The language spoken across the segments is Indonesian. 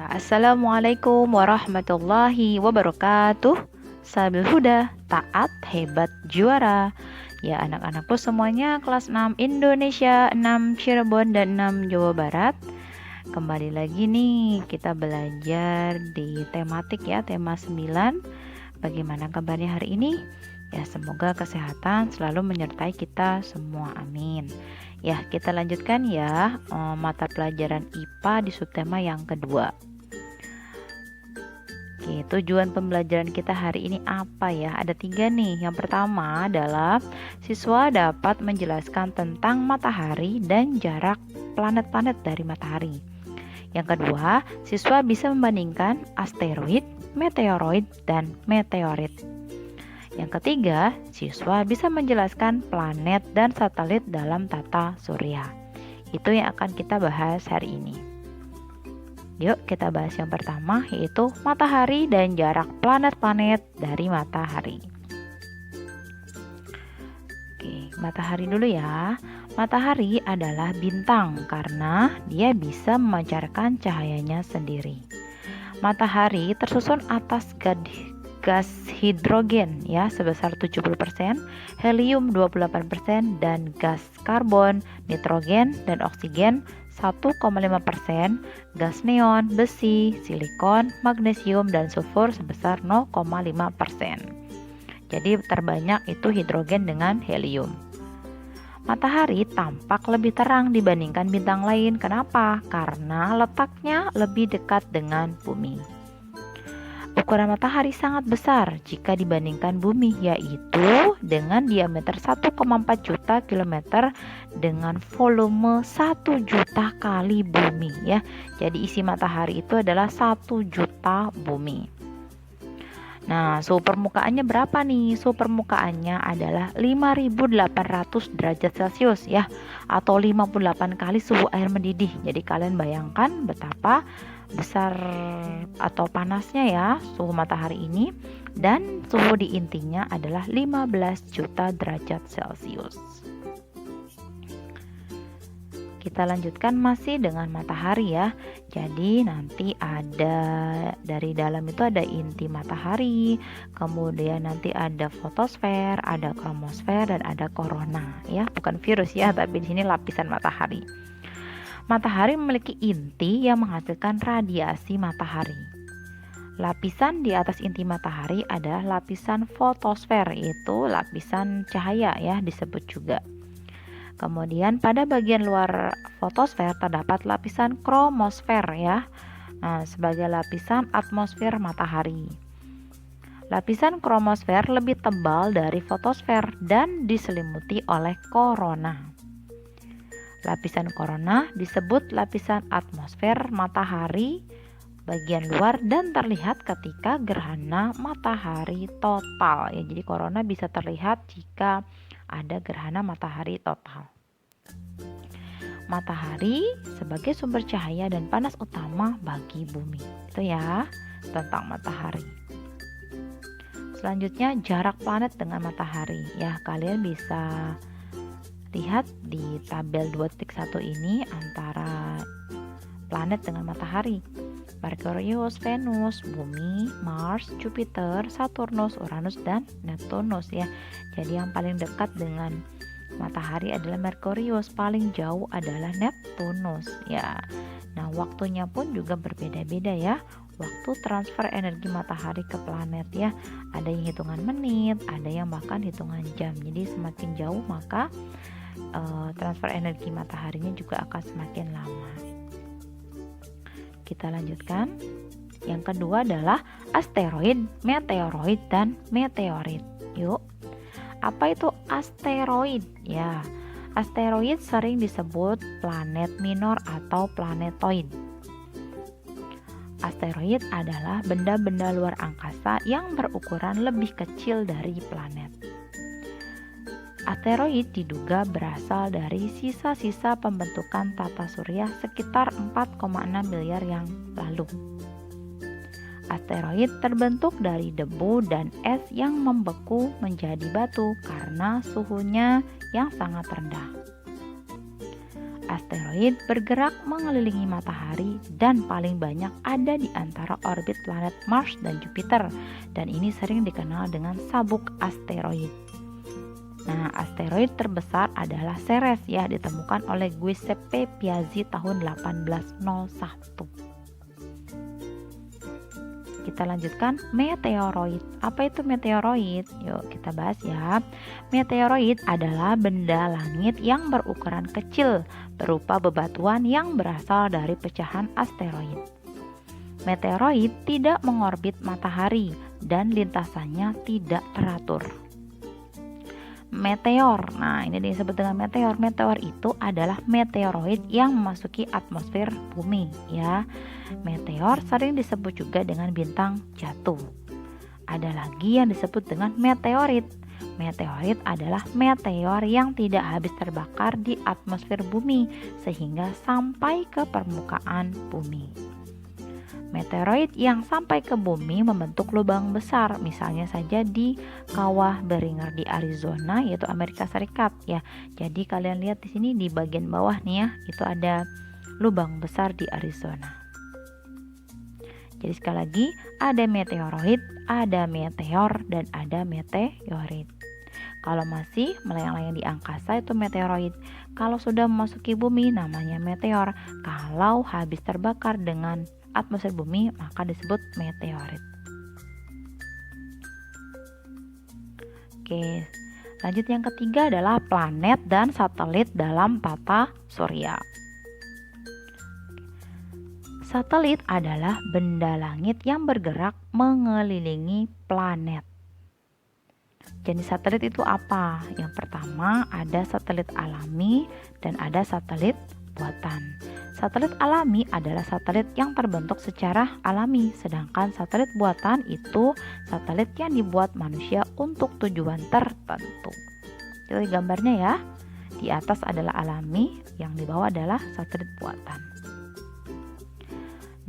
Ya, Assalamualaikum warahmatullahi wabarakatuh. Sabil Huda, taat, hebat, juara. Ya, anak-anakku semuanya kelas 6 Indonesia, 6 Cirebon, dan 6 Jawa Barat. Kembali lagi nih, kita belajar di tematik ya, tema 9. Bagaimana kabarnya hari ini? Ya, semoga kesehatan selalu menyertai kita semua, amin. Ya, kita lanjutkan ya mata pelajaran IPA di subtema yang kedua. Oke, tujuan pembelajaran kita hari ini apa ya? Ada 3 nih. Yang pertama adalah siswa dapat menjelaskan tentang matahari dan jarak planet-planet dari matahari. Yang kedua, siswa bisa membandingkan asteroid, meteoroid, dan meteorit. Yang ketiga, siswa bisa menjelaskan planet dan satelit dalam tata surya. Itu yang akan kita bahas hari ini. Yuk kita bahas yang pertama, yaitu matahari dan jarak planet-planet dari matahari. Oke, matahari dulu ya. Matahari adalah bintang karena dia bisa memancarkan cahayanya sendiri. Matahari tersusun atas gas hidrogen ya sebesar 70%, helium 28%, dan gas karbon, nitrogen, dan oksigen 1,5%, gas neon, besi, silikon, magnesium, dan sulfur sebesar 0,5%. Jadi terbanyak itu hidrogen dengan helium. Matahari tampak lebih terang dibandingkan bintang lain. Kenapa? Karena letaknya lebih dekat dengan bumi. Ukuran matahari sangat besar jika dibandingkan bumi, yaitu dengan diameter 1,4 juta kilometer dengan volume 1 juta kali bumi ya. Jadi isi matahari itu adalah 1 juta bumi. Nah, suhu permukaannya berapa nih? Suhu permukaannya adalah 5.800 derajat Celcius ya, atau 58 kali suhu air mendidih. Jadi kalian bayangkan betapa besar atau panasnya ya suhu matahari ini, dan suhu di intinya adalah 15 juta derajat Celcius. Kita lanjutkan masih dengan matahari ya. Jadi nanti ada dari dalam itu ada inti matahari, kemudian nanti ada fotosfer, ada kromosfer, dan ada korona ya. Bukan virus ya, tapi di sini lapisan matahari. Matahari memiliki inti yang menghasilkan radiasi matahari. Lapisan di atas inti matahari adalah lapisan fotosfer, yaitu lapisan cahaya ya disebut juga. Kemudian pada bagian luar fotosfer terdapat lapisan kromosfer ya, sebagai lapisan atmosfer matahari. Lapisan kromosfer lebih tebal dari fotosfer dan diselimuti oleh korona. Lapisan korona disebut lapisan atmosfer matahari bagian luar dan terlihat ketika gerhana matahari total ya. Jadi korona bisa terlihat jika ada gerhana matahari total. Matahari sebagai sumber cahaya dan panas utama bagi bumi. Itu ya tentang matahari. Selanjutnya jarak planet dengan matahari. Ya, kalian bisa lihat di tabel 2.1 ini antara planet dengan matahari. Merkurius, Venus, Bumi, Mars, Jupiter, Saturnus, Uranus, dan Neptunus ya. Jadi yang paling dekat dengan matahari adalah Merkurius, paling jauh adalah Neptunus ya. Nah, waktunya pun juga berbeda-beda ya. Waktu transfer energi matahari ke planet ya. Ada yang hitungan menit, ada yang bahkan hitungan jam. Jadi semakin jauh maka transfer energi mataharinya juga akan semakin lama. Kita lanjutkan. Yang kedua adalah asteroid, meteoroid, dan meteorit. Yuk, apa itu asteroid? Ya, asteroid sering disebut planet minor atau planetoid. Asteroid adalah benda-benda luar angkasa yang berukuran lebih kecil dari planet. Asteroid diduga berasal dari sisa-sisa pembentukan tata surya sekitar 4,6 miliar yang lalu. Asteroid terbentuk dari debu dan es yang membeku menjadi batu karena suhunya yang sangat rendah. Asteroid bergerak mengelilingi matahari dan paling banyak ada di antara orbit planet Mars dan Jupiter, dan ini sering dikenal dengan sabuk asteroid. Nah, asteroid terbesar adalah Ceres ya, ditemukan oleh Giuseppe Piazzi tahun 1801. Kita lanjutkan meteoroid. Apa itu meteoroid? Yuk kita bahas ya. Meteoroid adalah benda langit yang berukuran kecil berupa bebatuan yang berasal dari pecahan asteroid. Meteoroid tidak mengorbit matahari dan lintasannya tidak teratur. Meteor, nah ini disebut dengan meteor. Meteor itu adalah meteoroid yang memasuki atmosfer bumi ya. Meteor sering disebut juga dengan bintang jatuh. Ada lagi yang disebut dengan meteorit. Meteorit adalah meteor yang tidak habis terbakar di atmosfer bumi sehingga sampai ke permukaan bumi. Meteoroid yang sampai ke bumi membentuk lubang besar, misalnya saja di kawah Beringer di Arizona, yaitu Amerika Serikat ya. Jadi kalian lihat di sini di bagian bawah nih ya, itu ada lubang besar di Arizona. Jadi sekali lagi, ada meteoroid, ada meteor, dan ada meteorit. Kalau masih melayang-layang di angkasa itu meteoroid. Kalau sudah memasuki bumi namanya meteor. Kalau habis terbakar dengan atmosfer bumi maka disebut meteorit. Oke, lanjut yang ketiga adalah planet dan satelit dalam tata surya. Satelit adalah benda langit yang bergerak mengelilingi planet. Jenis satelit itu apa? Yang pertama ada satelit alami dan ada satelit buatan. Satelit alami adalah satelit yang terbentuk secara alami, sedangkan satelit buatan itu satelit yang dibuat manusia untuk tujuan tertentu. Jadi gambarnya ya, di atas adalah alami, yang di bawah adalah satelit buatan.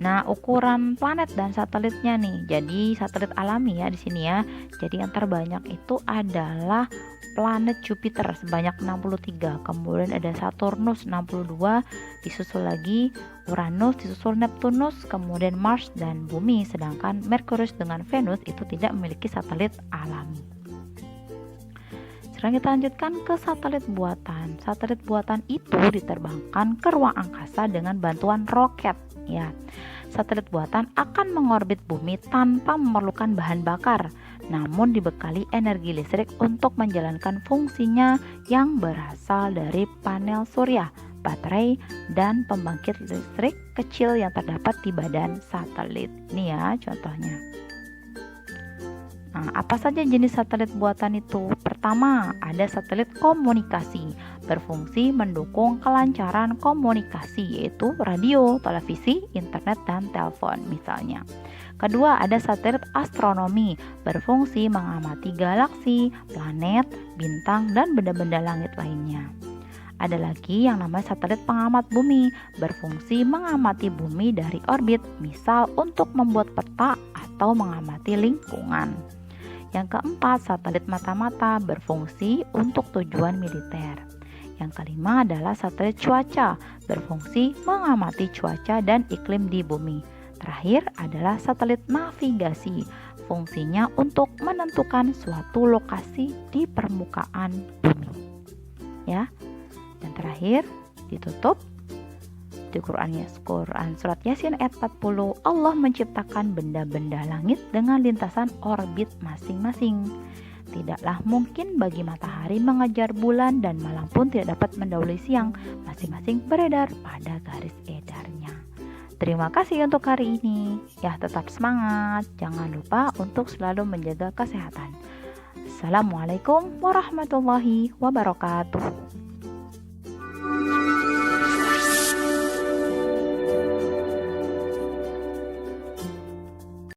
Nah, ukuran planet dan satelitnya nih. Jadi satelit alami ya di sini ya. Jadi yang terbanyak itu adalah planet Jupiter sebanyak 63, kemudian ada Saturnus 62, disusul lagi Uranus, disusul Neptunus, kemudian Mars dan Bumi, sedangkan Merkurius dengan Venus itu tidak memiliki satelit alami. Sekarang kita lanjutkan ke satelit buatan. Satelit buatan itu diterbangkan ke ruang angkasa dengan bantuan roket ya. Satelit buatan akan mengorbit bumi tanpa memerlukan bahan bakar, namun dibekali energi listrik untuk menjalankan fungsinya yang berasal dari panel surya, baterai, dan pembangkit listrik kecil yang terdapat di badan satelit. Ini ya contohnya. Nah, apa saja jenis satelit buatan itu? Pertama, ada satelit komunikasi, berfungsi mendukung kelancaran komunikasi, yaitu radio, televisi, internet, dan telepon misalnya. Kedua, ada satelit astronomi, berfungsi mengamati galaksi, planet, bintang, dan benda-benda langit lainnya. Ada lagi yang namanya satelit pengamat bumi, berfungsi mengamati bumi dari orbit, misal untuk membuat peta atau mengamati lingkungan. Yang keempat, satelit mata-mata, berfungsi untuk tujuan militer. Yang kelima adalah satelit cuaca, berfungsi mengamati cuaca dan iklim di bumi. Terakhir adalah satelit navigasi, fungsinya untuk menentukan suatu lokasi di permukaan bumi. Ya. Dan terakhir ditutup di Quran surat Yasin ayat 40, Allah menciptakan benda-benda langit dengan lintasan orbit masing-masing. Tidaklah mungkin bagi matahari mengejar bulan dan malam pun tidak dapat mendahului siang, masing-masing beredar pada garis edarnya. Terima kasih untuk hari ini. Ya, tetap semangat. Jangan lupa untuk selalu menjaga kesehatan. Assalamualaikum warahmatullahi wabarakatuh.